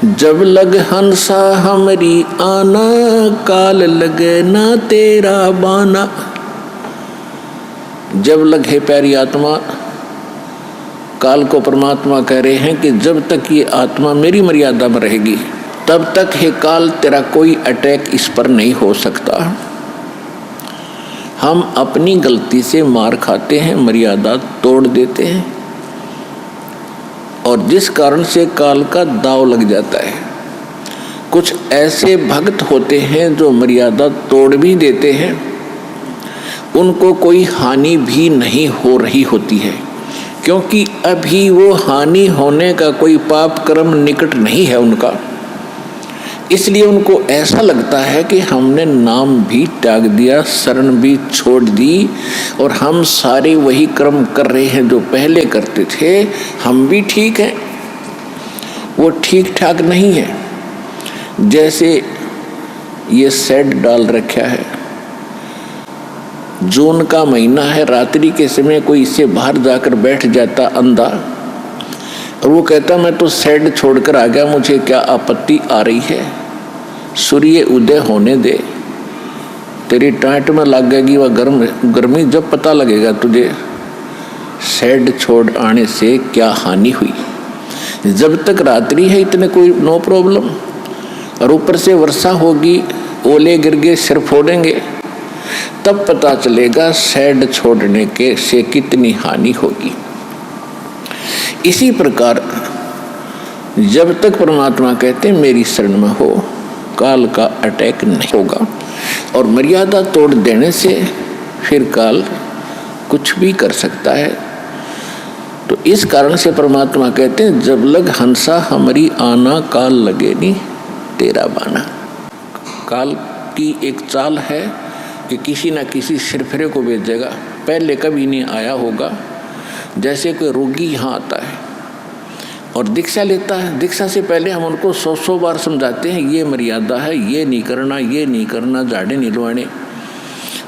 जब लग हंसा हमरी आना, काल लगे ना तेरा बाना। जब लग, हे प्यारी आत्मा, काल को परमात्मा कह रहे हैं कि जब तक ये आत्मा मेरी मर्यादा में रहेगी तब तक हे काल तेरा कोई अटैक इस पर नहीं हो सकता। हम अपनी गलती से मार खाते हैं, मर्यादा तोड़ देते हैं और जिस कारण से काल का दाव लग जाता है। कुछ ऐसे भक्त होते हैं जो मर्यादा तोड़ भी देते हैं, उनको कोई हानि भी नहीं हो रही होती है, क्योंकि अभी वो हानि होने का कोई पाप कर्म निकट नहीं है उनका। इसलिए उनको ऐसा लगता है कि हमने नाम भी त्याग दिया, शरण भी छोड़ दी और हम सारे वही कर्म कर रहे हैं जो पहले करते थे, हम भी ठीक हैं। वो ठीक ठाक नहीं है। जैसे ये शेड डाल रखा है, जून का महीना है, रात्रि के समय कोई इससे बाहर जाकर बैठ जाता अंधा और वो कहता मैं तो शेड छोड़कर आ गया, मुझे क्या आपत्ति आ रही है, सूर्य उदय होने दे, तेरी टाट में लगेगी वह गर्मी, जब पता लगेगा तुझे शेड छोड़ आने से क्या हानि हुई। जब तक रात्रि है इतने कोई नो प्रॉब्लम, और ऊपर से वर्षा होगी, ओले गिर गए, सिर फोड़ेंगे, तब पता चलेगा शेड छोड़ने के से कितनी हानि होगी। इसी प्रकार जब तक परमात्मा कहते हैं मेरी शरण में हो, काल का अटैक नहीं होगा, और मर्यादा तोड़ देने से फिर काल कुछ भी कर सकता है। तो इस कारण से परमात्मा कहते हैं जब लग हंसा हमारी आना, काल लगे नी तेरा बाना। काल की एक चाल है कि किसी न किसी सिरफिरे को भेजेगा, पहले कभी नहीं आया होगा। जैसे कोई रोगी यहाँ आता है और दीक्षा लेता है, दीक्षा से पहले हम उनको 100 बार समझाते हैं ये मर्यादा है, ये नहीं करना, ये नहीं करना, झाड़े नहीं लुआने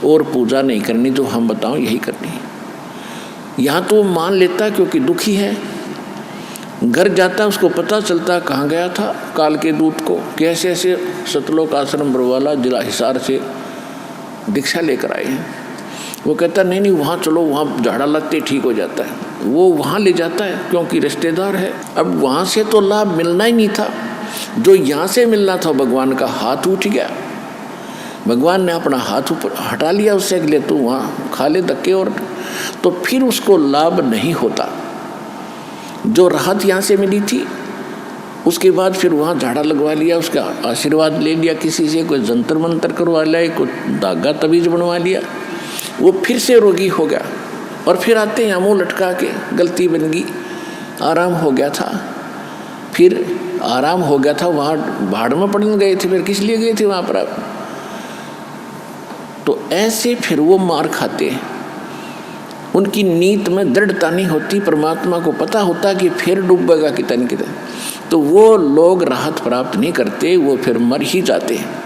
और पूजा नहीं करनी, जो हम बताओ यही करनी। यहाँ तो वो मान लेता है क्योंकि दुखी है। घर जाता है, उसको पता चलता कहाँ गया था काल के दूत को, कैसे ऐसे सतलोक आश्रम बरवाला जिला हिसार से दीक्षा लेकर आए हैं। वो कहता नहीं वहाँ चलो, वहाँ झाड़ा लगते ठीक हो जाता है। वो वहाँ ले जाता है क्योंकि रिश्तेदार है। अब वहाँ से तो लाभ मिलना ही नहीं था, जो यहाँ से मिलना था भगवान का हाथ उठ गया, भगवान ने अपना हाथ ऊपर हटा लिया उससे, अगले तो वहाँ खा ले धक्के, और तो फिर उसको लाभ नहीं होता। जो राहत यहाँ से मिली थी उसके बाद फिर वहाँ झाड़ा लगवा लिया, उसका आशीर्वाद ले लिया किसी से, कोई जंतर मंतर करवा लिया, कोई धागा तवीज बनवा लिया, वो फिर से रोगी हो गया। और फिर आते हैं मुँह लटका के, गलती बन गई, आराम हो गया था, फिर आराम हो गया था, वहाँ भाड़ में पड़ने गए थे, फिर किस लिए गए थे वहाँ पर आप। तो ऐसे फिर वो मार खाते हैं, उनकी नीत में दृढ़ता नहीं होती। परमात्मा को पता होता कि फिर डूबेगा कितन कितन, तो वो लोग राहत प्राप्त नहीं करते, वो फिर मर ही जाते हैं।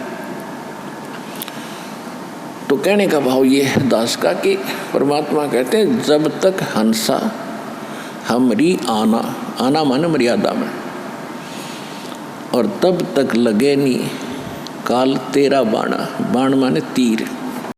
तो कहने का भाव ये है दास का कि परमात्मा कहते हैं जब तक हंसा हमरी आना, आना माने मर्यादा में, और तब तक लगे नी काल तेरा बाणा, बाण माने तीर।